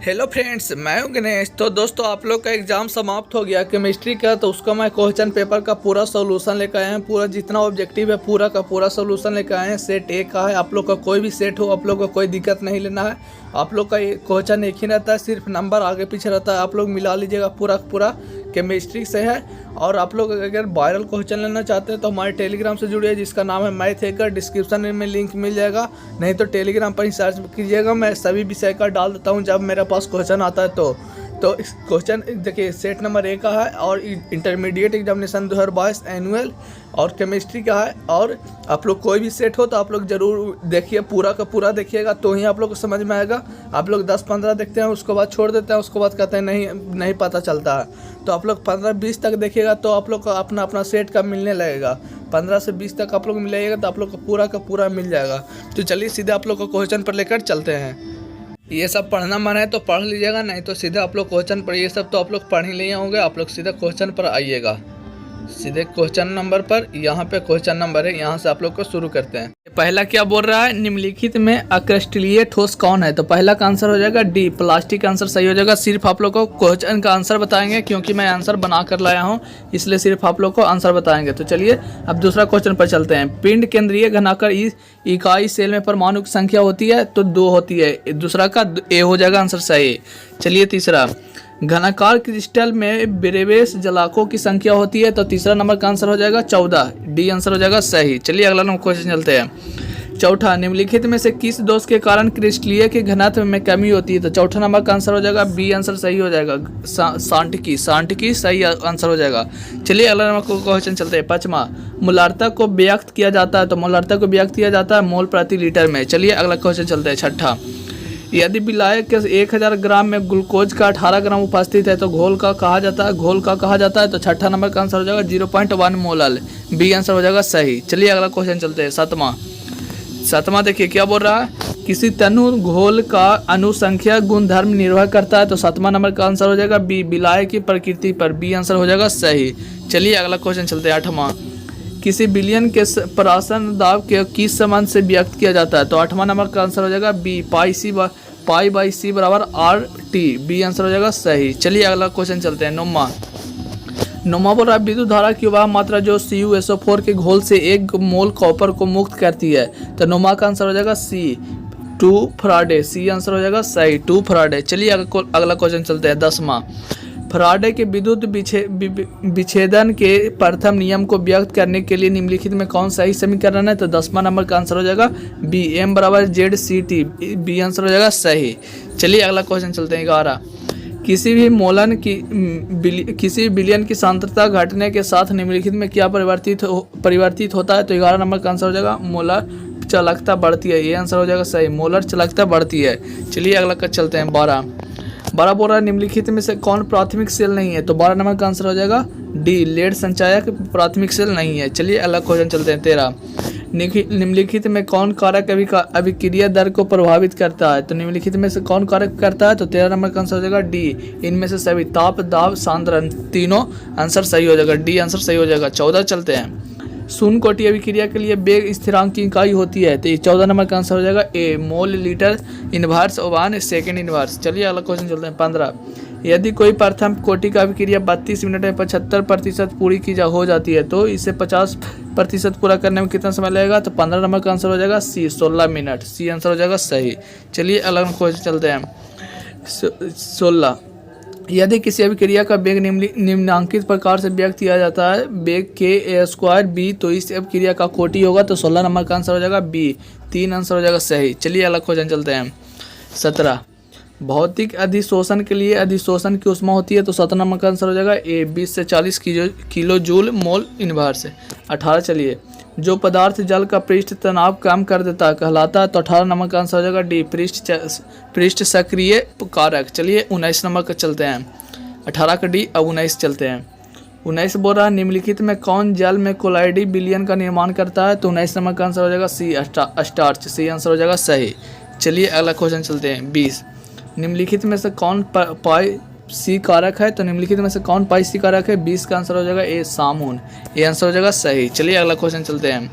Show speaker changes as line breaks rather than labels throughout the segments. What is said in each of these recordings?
Hello friends, मैं हूं गणेश। तो दोस्तों, आप लोग का एग्ज़ाम समाप्त हो गया केमिस्ट्री का। तो उसका मैं क्वेश्चन पेपर का पूरा सॉल्यूशन लेकर आए हैं। पूरा जितना ऑब्जेक्टिव है पूरा का पूरा सॉल्यूशन लेकर आए हैं। सेट ए का है। आप लोग का कोई भी सेट हो, आप लोग को कोई दिक्कत नहीं लेना है। आप लोग का क्वेश्चन एक ही रहता है, सिर्फ नंबर आगे पीछे रहता है। आप लोग मिला लीजिएगा, पूरा पूरा केमिस्ट्री से है। और आप लोग अगर वायरल क्वेश्चन लेना चाहते हैं तो हमारे टेलीग्राम से जुड़िए, जिसका नाम है मैथ हैकर। डिस्क्रिप्शन में लिंक मिल जाएगा, नहीं तो टेलीग्राम पर ही सर्च कीजिएगा। मैं सभी विषय का डाल देता हूँ जब मेरे पास क्वेश्चन आता है तो इस क्वेश्चन देखिए, सेट नंबर ए का है और इंटरमीडिएट एग्जामिनेशन 2022 एनुअल और केमिस्ट्री का है। और आप लोग कोई भी सेट हो तो आप लोग ज़रूर देखिए, पूरा का पूरा देखिएगा तो ही आप लोग को समझ में आएगा। आप लोग 10-15 देखते हैं, उसके बाद छोड़ देते हैं, उसके बाद कहते हैं नहीं पता चलता है। तो आप लोग 15-20 तक देखिएगा तो आप लोग का अपना सेट का मिलने लगेगा। 15 से 20 तक आप लोग मिलाइएगा तो आप लोग का पूरा मिल जाएगा। तो चलिए सीधे आप लोग को क्वेश्चन पर लेकर चलते हैं। ये सब पढ़ना मन है तो पढ़ लीजिएगा, नहीं तो सीधे आप लोग क्वेश्चन पर, ये सब तो आप लोग पढ़ ही लिए होंगे। आप लोग सीधे क्वेश्चन पर आइएगा, सीधे क्वेश्चन नंबर पर। यहाँ पे क्वेश्चन नंबर है, यहाँ से आप लोग को शुरू करते हैं। पहला क्या बोल रहा है, निम्नलिखित में अक्रिस्टलीय ठोस कौन है। तो पहला का आंसर हो जाएगा डी, प्लास्टिक। आंसर सही हो जाएगा। सिर्फ आप लोग को क्वेश्चन का आंसर बताएंगे, क्योंकि मैं आंसर बना कर लाया हूँ, इसलिए सिर्फ आप लोग को आंसर बताएंगे। तो चलिए अब दूसरा क्वेश्चन पर चलते हैं। पिंड केंद्रीय घनाकर इकाई सेल में परमाणु की संख्या होती है तो 2 होती है। दूसरा का ए हो जाएगा आंसर सही। चलिए तीसरा, घनाकार क्रिस्टल में ब्रेवेस जलाकों की संख्या होती है तो तीसरा नंबर का आंसर हो जाएगा 14, डी आंसर हो जाएगा सही। चलिए अगला नंबर क्वेश्चन चलते हैं। चौथा, निम्नलिखित में से किस दोष के कारण क्रिस्टलीय के घनत्व में कमी होती है। तो चौथा नंबर का आंसर हो जाएगा बी आंसर सही हो जाएगा, सांटिकी सही आंसर हो जाएगा। चलिए अगला नंबर क्वेश्चन चलते हैं। पांचवा, मोलारता को व्यक्त किया जाता है। तो मोलारता को व्यक्त किया जाता है मोल प्रति लीटर में। चलिए अगला क्वेश्चन चलते हैं। छठा, यदि विलायक के 1000 ग्राम में ग्लूकोज का 18 ग्राम उपस्थित है तो घोल का कहा जाता है। तो छठा नंबर का आंसर हो जाएगा 0.1 मोलल, बी आंसर हो जाएगा सही। चलिए अगला क्वेश्चन चलते हैं। सातवां देखिए क्या बोल रहा है, किसी तनु घोल का अनुसंख्या गुणधर्म निर्भर करता है। तो सातवां नंबर का आंसर हो जाएगा बी, विलायक की प्रकृति पर, बी आंसर हो जाएगा सही। चलिए अगला क्वेश्चन चलते हैं। आठवां, किसी विलयन के परासन दाब के किस संबंध से व्यक्त किया जाता है। तो आठवां नंबर का आंसर हो जाएगा बी, पाई बाई सी बराबर आर टी, बी आंसर हो जाएगा सही। चलिए अगला क्वेश्चन चलते हैं। नौमा बोल रहा है, विद्युत धारा की वह मात्रा जो CuSO4 के घोल से 1 मोल कॉपर को मुक्त करती है। तो नौमा का आंसर हो जाएगा सी, 2 फराडे, सी आंसर हो जाएगा सही, 2 फराडे। चलिए अगला क्वेश्चन चलते हैं। 10वां, फराडे के विद्युत विच्छेदन के प्रथम नियम को व्यक्त करने के लिए निम्नलिखित में कौन सही समीकरण है। तो 10वां नंबर का आंसर हो जाएगा बी, M बराबर ZCT, बी आंसर हो जाएगा सही। चलिए अगला क्वेश्चन चलते हैं। 11, किसी विलयन की सांद्रता घटने के साथ निम्नलिखित में क्या परिवर्तित होता है। तो 11 नंबर का आंसर हो जाएगा मोलर चालकता बढ़ती है, ये आंसर हो जाएगा सही, मोलर चालकता बढ़ती है। चलिए अगला का चलते हैं। 12 बोल रहा है, निम्नलिखित में से कौन प्राथमिक सेल नहीं है। तो 12 नंबर का आंसर हो जाएगा डी, लेड संचायक प्राथमिक सेल नहीं है। चलिए अगला क्वेश्चन चलते हैं। 13, निम्नलिखित में कौन कारक अभिक्रिया दर को प्रभावित करता है। तो निम्नलिखित में से कौन कारक करता है। तो 13 नंबर का आंसर हो जाएगा डी, इनमें से सभी, ताप, दाब, सांद्रण, तीनों आंसर सही हो जाएगा, डी आंसर सही हो जाएगा। 14 चलते हैं। शून्य कोटि अभिक्रिया के लिए वेग स्थिरांक की इकाई होती है। तो ये 14 नंबर का आंसर हो जाएगा ए, मोल लीटर इनवर्स ओवन सेकेंड इनवर्स। चलिए अगला क्वेश्चन चलते हैं। 15, यदि कोई प्रथम कोटि का अभिक्रिया 32 मिनट में 75% पूरी हो जाती है तो इसे 50% पूरा करने में कितना समय लगेगा। तो 15 नंबर का आंसर हो जाएगा सी, 16 मिनट, सी आंसर हो जाएगा सही। चलिए अगला क्वेश्चन चलते हैं। 16, यदि किसी अभिक्रिया का वेग निम्नांकित प्रकार से व्यक्त किया जाता है, वेग k² b, तो इस अभिक्रिया का कोटि होगा। तो 16 नंबर का आंसर हो जाएगा बी, 3 आंसर हो जाएगा सही। चलिए अगला क्वेश्चन चलते हैं। 17, भौतिक अधिशोषण के लिए अधिशोषण की ऊष्मा होती है। तो 17 नंबर का आंसर हो जाएगा ए, 20 से 40 किलो जूल मोल इनवर्स। 18, चलिए, जो पदार्थ जल का पृष्ठ तनाव कम कर देता है कहलाता है। तो 18 नंबर का आंसर हो जाएगा डी, पृष्ठ सक्रिय कारक। चलिए 19 नंबर का चलते हैं। 18 का डी, अब 19 चलते हैं। 19 बोल रहा है, निम्नलिखित में कौन जल में कोलाइडी विलयन का निर्माण करता है। तो 19 नंबर का आंसर हो जाएगा सी, स्टार्च, सी आंसर हो जाएगा सही। चलिए अगला क्वेश्चन चलते हैं। 20, निम्नलिखित में से कौन पाई सी कारक है। तो निम्नलिखित में से कौन पाई सी कारक है। 20 का आंसर हो जाएगा ए, सामून, ये आंसर हो जाएगा सही। चलिए अगला क्वेश्चन चलते हैं।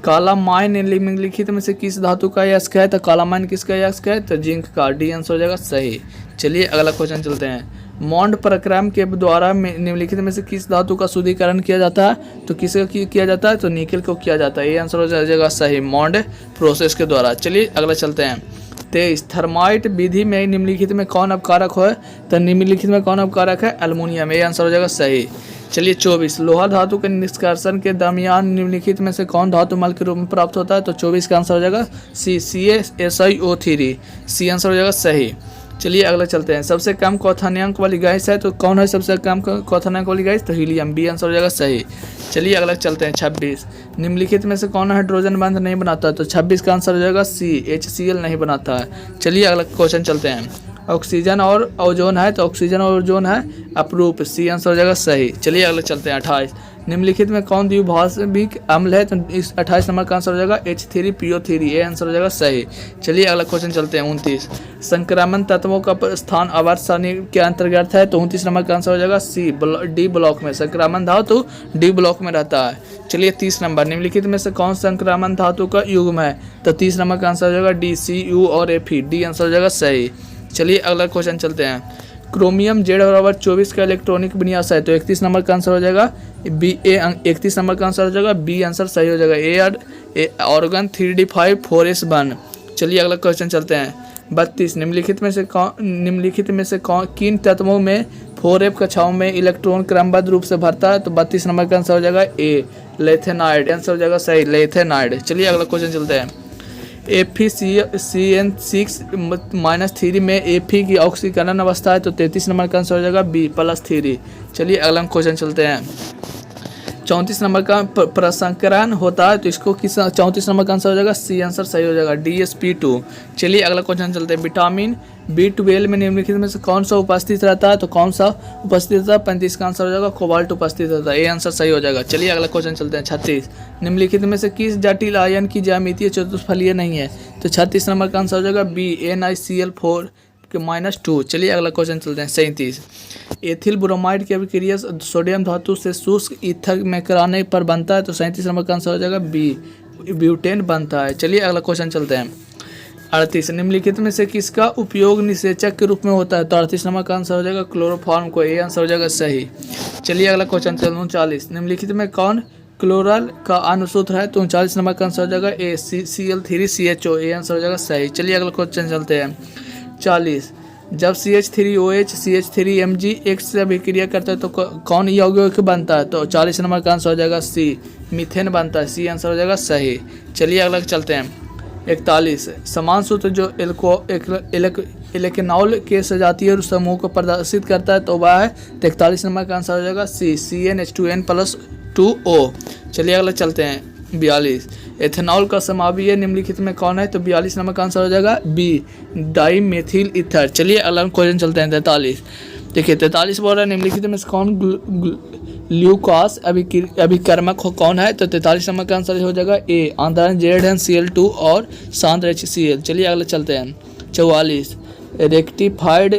कालामाइन निम्नलिखित में से किस धातु का अयस्क है? तो कालामाइन किसका अयस्क है? तो जिंक का। डी आंसर हो जाएगा सही। चलिए अगला क्वेश्चन चलते हैं। मॉन्ड प्रक्रम के द्वारा निम्नलिखित में से किस धातु का शुद्धिकरण किया जाता है? तो किसका किया जाता है? तो निकेल को किया जाता है। ये आंसर हो जाएगा सही, मॉन्ड प्रोसेस के द्वारा। चलिए अगला चलते हैं। 23 थर्माइट विधि में निम्नलिखित में कौन अपकारक है? तो निम्नलिखित में कौन अपकारक है? एल्युमिनियम। ये आंसर हो जाएगा सही। चलिए 24 लोहा धातु के निष्कर्षण के दरमियान निम्नलिखित में से कौन धातु मल के रूप में प्राप्त होता है? तो 24 का आंसर हो जाएगा सी, CaSiO3। सी आंसर हो जाएगा सही। चलिए अगला चलते हैं। सबसे कम क्वथनांक वाली गैस है तो कौन है सबसे कम क्वथनांक वाली गैस? तो हीलियम। बी आंसर हो जाएगा सही। चलिए अगला चलते हैं। 26 निम्नलिखित में से कौन हाइड्रोजन बंध नहीं बनाता? तो 26 का आंसर हो जाएगा सी, HCl नहीं बनाता है। चलिए अगला क्वेश्चन चलते हैं। ऑक्सीजन और ओजोन है तो ऑक्सीजन और ओजोन है अपरूप। सी आंसर हो जाएगा सही। चलिए अगला चलते हैं। 28 निम्नलिखित में कौन द्विभाषिक अम्ल है? तो इस 28 नंबर का आंसर हो जाएगा H3PO3। ये आंसर हो जाएगा सही। चलिए अगला क्वेश्चन चलते हैं। 29 संक्रमण तत्वों का स्थान आवर्त सारणी के अंतर्गत है तो 29 नंबर का आंसर हो जाएगा सी, डी ब्लॉक में। संक्रमण धातु डी ब्लॉक में रहता है। चलिए 30 नंबर निम्नलिखित में से कौन संक्रमण धातु का युग्म है? तो 30 नंबर का आंसर हो जाएगा डी, CU और Fe। डी आंसर हो जाएगा सही। चलिए अगला क्वेश्चन चलते हैं। क्रोमियम Z=24 का इलेक्ट्रॉनिक विन्यास है तो 31 नंबर का आंसर हो जाएगा बी, 31 नंबर का आंसर हो जाएगा बी आंसर सही हो जाएगा। ए ऑर्गन 3D5 4S1। चलिए अगला क्वेश्चन चलते हैं। 32 निम्नलिखित में से किन तत्वों में 4F कक्षाओं में इलेक्ट्रॉन क्रमबद्ध रूप से भरता है? तो 32 नंबर का आंसर हो जाएगा ए, लेथेनाइड। आंसर हो जाएगा सही, लेथेनाइड। चलिए अगला क्वेश्चन चलते हैं। FeCN6-3 में Fe की ऑक्सीकरण अवस्था है तो 33 नंबर का आंसर हो जाएगा बी, +3। चलिए अगला क्वेश्चन चलते हैं। 34 नंबर का प्रसंकरण होता है तो इसको किस 34 नंबर का आंसर हो जाएगा सी, आंसर सही हो जाएगा DsP2। चलिए अगला क्वेश्चन चलते हैं। विटामिन B12 में निम्नलिखित में से कौन सा उपस्थित रहता है? तो कौन सा उपस्थित रहता है? 35 का आंसर हो जाएगा कोबाल्ट उपस्थित रहता है। ये आंसर सही हो जाएगा। चलिए अगला क्वेश्चन चलते हैं। 36 निम्नलिखित में से किस जटिल आयन की ज्यामितीय चतुष्फलकीय नहीं है? तो 36 नंबर का आंसर हो जाएगा बी, NiCl4 के -2। चलिए अगला क्वेश्चन चलते हैं। 37 एथिल ब्रोमाइड की अभिक्रिया सोडियम धातु से शुष्क ईथर में कराने पर बनता है तो 37 नंबर का आंसर हो जाएगा बी, ब्यूटेन बनता है। चलिए अगला क्वेश्चन चलते हैं। 38 निम्नलिखित में से किसका उपयोग निषेचक के रूप में होता है? तो 38 नंबर का आंसर हो जाएगा क्लोरोफॉर्म को। ये आंसर हो जाएगा सही। चलिए अगला क्वेश्चन चलते हैं। 39 निम्नलिखित में कौन क्लोरल का अनुसूत्र है? तो 39 नंबर का आंसर हो जाएगा ए, Cl3CHO। ये आंसर हो जाएगा सही। चलिए अगला क्वेश्चन चलते हैं। 40 जब CH3OH CH3Mg एक से अभिक्रिया करता है तो कौन यौगिक बनता है? तो 40 नंबर का आंसर हो जाएगा सी, मीथेन बनता है। सी आंसर हो जाएगा सही। चलिए अगला चलते हैं। 41 समान सूत्र जो इलेक्नॉल के सजातीय समूह को प्रदर्शित करता है तो वह है। तो 41 नंबर का आंसर हो जाएगा सी, CnH2n+2O। चलिए अगला चलते हैं। 42 एथेनॉल का समावीय निम्नलिखित में कौन है? तो 42 नंबर का आंसर हो जाएगा बी, डाईमेथिल ईथर। चलिए अगला क्वेश्चन चलते हैं। 43 देखिए 43 बोल रहा है निम्नलिखित में कौन ल्यूकास अभिकर्मक कौन है? तो 43 नंबर का आंसर हो जाएगा ए, आंदोलन ZnCl2 और सांद्र HCl। चलिए अगला चलते हैं। 44 रेक्टिफाइड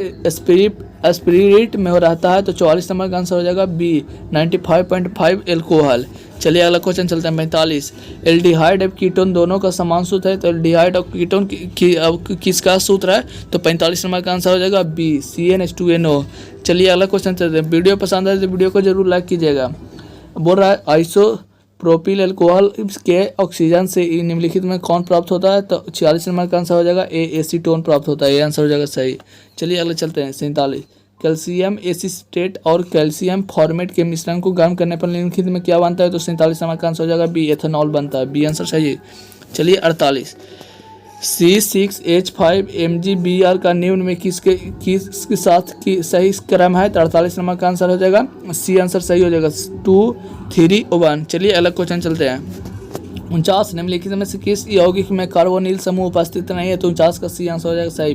स्पिरिट में रहता है तो 44 नंबर का आंसर हो जाएगा बी, 95.5 एल्कोहल। चलिए अगला क्वेश्चन चलते हैं। 45 एल्डिहाइड और कीटोन दोनों का समान सूत्र है तो एल्डिहाइड और कीटोन किसका सूत्र है? तो 45 नंबर का आंसर हो जाएगा बी, CnH2NO। चलिए अगला क्वेश्चन चलते हैं। वीडियो पसंद आए तो वीडियो को जरूर लाइक कीजिएगा। बोल रहा है आइसोप्रोपिल अल्कोहल के ऑक्सीजन से निम्नलिखित में कौन प्राप्त होता है? तो 46 नंबर का आंसर हो जाएगा ए, एसीटोन प्राप्त होता है। ये आंसर हो जाएगा सही। चलिए अगले चलते हैं। 47 कैल्शियम एसिटेट और कैल्शियम फॉर्मेट के मिश्रण को गर्म करने पर निम्नलिखित में क्या बनता है? तो 47 नंबर का आंसर हो जाएगा बी, एथेनॉल बनता है। बी आंसर सही। चलिए 48 C6H5MgBr का निम्न में किसके साथ की सही क्रम है? तो 48 नंबर का आंसर हो जाएगा सी, आंसर सही हो जाएगा 2, 3, 1। चलिए अलग क्वेश्चन चलते हैं। 49 निम्नलिखित में से किस यौगिक में कार्बोनिल समूह उपस्थित नहीं है? तो 49 का सी आंसर हो जाएगा सही,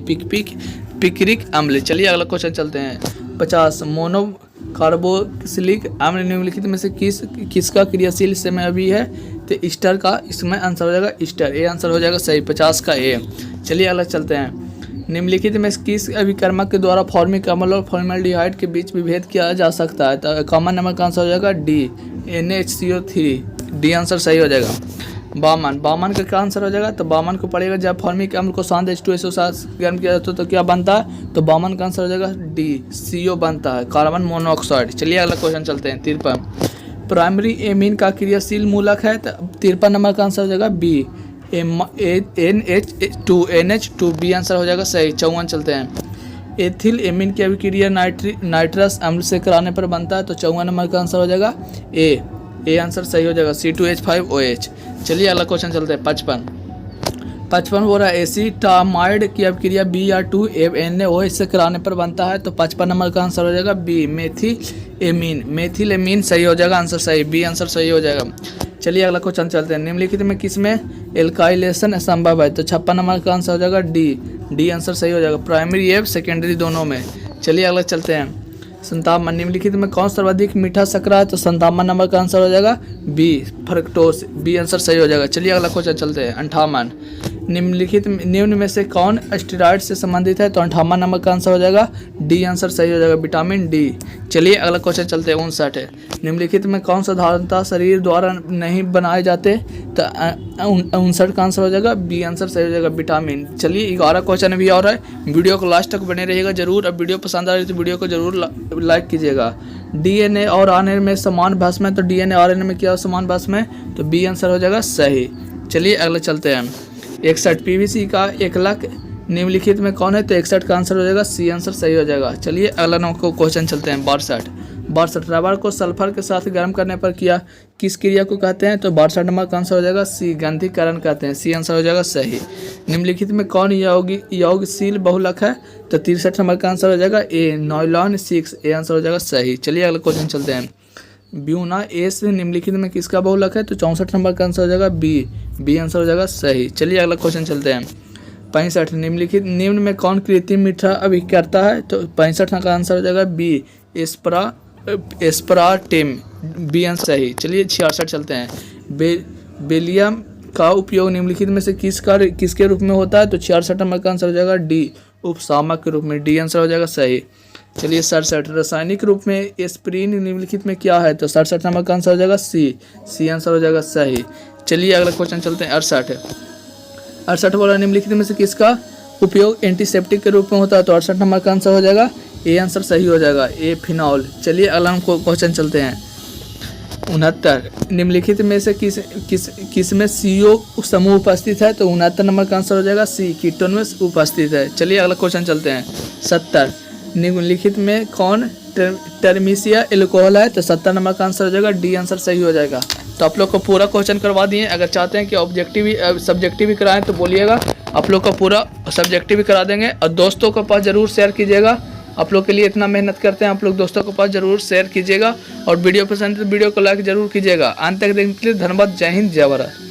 पिक्रिक अम्ल। चलिए अगला क्वेश्चन चलते हैं। 50 मोनो कार्बोक्सिलिक अम्ल निम्नलिखित में से किसका क्रियाशील समय अभी है? तो ईस्टर का इसमें आंसर हो जाएगा ईस्टर। ए आंसर हो जाएगा सही, 50 का ए। चलिए अगला चलते हैं। निम्नलिखित में किस अभिकर्मक के द्वारा फॉर्मिक अम्ल और फॉर्मेल्डिहाइड के बीच विभेद किया जा सकता है? तो कॉमन नंबर का आंसर हो जाएगा डी, NaHCO3। डी आंसर सही हो जाएगा। बामन, बामन का क्या आंसर हो जाएगा? तो बामन को पड़ेगा जब फॉर्मिक अम्ल को शांत H2SO साथ गर्म किया जाता है तो क्या बनता है? तो बामन का आंसर हो जाएगा डी, CO बनता है, कार्बन मोनोऑक्साइड। चलिए अगला क्वेश्चन चलते हैं। 53 प्राइमरी एमीन का क्रियाशील मूलक है, तो 53 नंबर का आंसर हो जाएगा बी, NH2 बी आंसर हो जाएगा सही। 54 चलते हैं। एथिल एमीन की अभिक्रिया नाइट्रस अम्ल से कराने पर बनता है, तो 54 नंबर का आंसर हो जाएगा ए आंसर सही हो जाएगा, C2H5OH। चलिए अगला क्वेश्चन चलते हैं। 55 हो रहा है एसीटामाइड की अभिक्रिया Br2NaOH से कराने पर बनता है, तो 55 नंबर का आंसर हो जाएगा बी, मेथिल एमीन सही हो जाएगा, आंसर सही, बी आंसर सही हो जाएगा। चलिए अगला क्वेश्चन चलते हैं। निम्नलिखित में किसमें एल्काइलेशन असंभव है? तो 56 नंबर का आंसर हो जाएगा डी आंसर सही हो जाएगा, प्राइमरी एवं सेकेंडरी दोनों में। चलिए अगला चलते हैं। 57 निम्नलिखित में कौन सर्वाधिक मीठा शर्करा है? तो 57 नंबर का आंसर हो जाएगा बी, फ्रक्टोज, बी आंसर सही हो जाएगा। चलिए अगला क्वेश्चन चलते हैं। 58 निम्न में से कौन स्टेरॉइड से संबंधित है? तो 58 नंबर का आंसर हो जाएगा डी आंसर सही हो जाएगा, विटामिन डी। चलिए अगला क्वेश्चन चलते हैं। 59 निम्नलिखित में कौन साधारणतः शरीर द्वारा नहीं बनाए जाते? तो 59 का आंसर हो जाएगा बी आंसर सही हो जाएगा, विटामिन। चलिए 11 क्वेश्चन भी और है, वीडियो को लास्ट तक बने रहिएगा जरूर। अब वीडियो पसंद आ रही है तो वीडियो को जरूर लाइक कीजिएगा। DNA और RNA में समान भस्म है, तो DNA RNA में क्या समान भस्म है? तो बी आंसर हो जाएगा सही। चलिए अगले चलते हैं। 61 PVC का एकलक निम्नलिखित में कौन है? तो 61 का आंसर हो जाएगा सी आंसर सही हो जाएगा। चलिए अगला नंबर क्वेश्चन चलते हैं। 62 रबर को सल्फर के साथ गर्म करने पर किस क्रिया को कहते हैं? तो 62 नंबर का आंसर हो जाएगा सी, गंधीकरण कहते हैं, सी आंसर हो जाएगा सही। निम्नलिखित में कौन यौगशील बहुलक है? तो 63 नंबर का आंसर हो जाएगा ए, नॉयलॉन 6, ए आंसर हो जाएगा सही। चलिए अगला क्वेश्चन चलते हैं। ब्यूना ए से निम्नलिखित में किसका बहुलक है? तो 64 नंबर का आंसर हो जाएगा बी आंसर हो जाएगा सही। चलिए अगला क्वेश्चन चलते हैं। 65 निम्न में कौन कृत्रिम मीठा अभिकर्ता है? तो 65 का आंसर हो जाएगा बी, एस्पराटिम, बी आंसर सही। चलिए 66 चलते हैं। बेलियम का उपयोग निम्नलिखित में से किसके रूप में होता है? तो 66 नंबर का आंसर हो जाएगा डी, उपशामक के रूप में, डी आंसर हो जाएगा सही। चलिए 67 रासायनिक रूप में एस्पिरिन निम्नलिखित में क्या है? तो 67 नंबर का आंसर हो जाएगा सी आंसर हो जाएगा सही। चलिए अगला क्वेश्चन चलते हैं। 68 बोला निम्नलिखित में से किसका उपयोग एंटीसेप्टिक के रूप में होता है? तो 68 नंबर का आंसर हो जाएगा ए आंसर सही हो जाएगा, ए, फिनॉल। चलिए अगला क्वेश्चन चलते हैं। 69 निम्नलिखित में से किस में CO समूह उपस्थित है? तो 69 नंबर का आंसर हो जाएगा सी, कीटोन में उपस्थित है। चलिए अगला क्वेश्चन चलते हैं। 70 निम्नलिखित में कौन टर्मिसिया एल्कोहल है? तो 70 नंबर का आंसर हो जाएगा डी आंसर सही हो जाएगा। तो आप लोग को पूरा क्वेश्चन करवा दिए। अगर चाहते हैं कि ऑब्जेक्टिव सब्जेक्टिव भी कराएं तो बोलिएगा, आप लोग का पूरा सब्जेक्टिव भी करा देंगे। और दोस्तों के पास ज़रूर शेयर कीजिएगा, आप लोग के लिए इतना मेहनत करते हैं, आप लोग दोस्तों के पास ज़रूर शेयर कीजिएगा। और वीडियो पसंद है तो वीडियो को लाइक ज़रूर कीजिएगा। अंत तक देखने के लिए धन्यवाद। जय हिंद, जय भारत।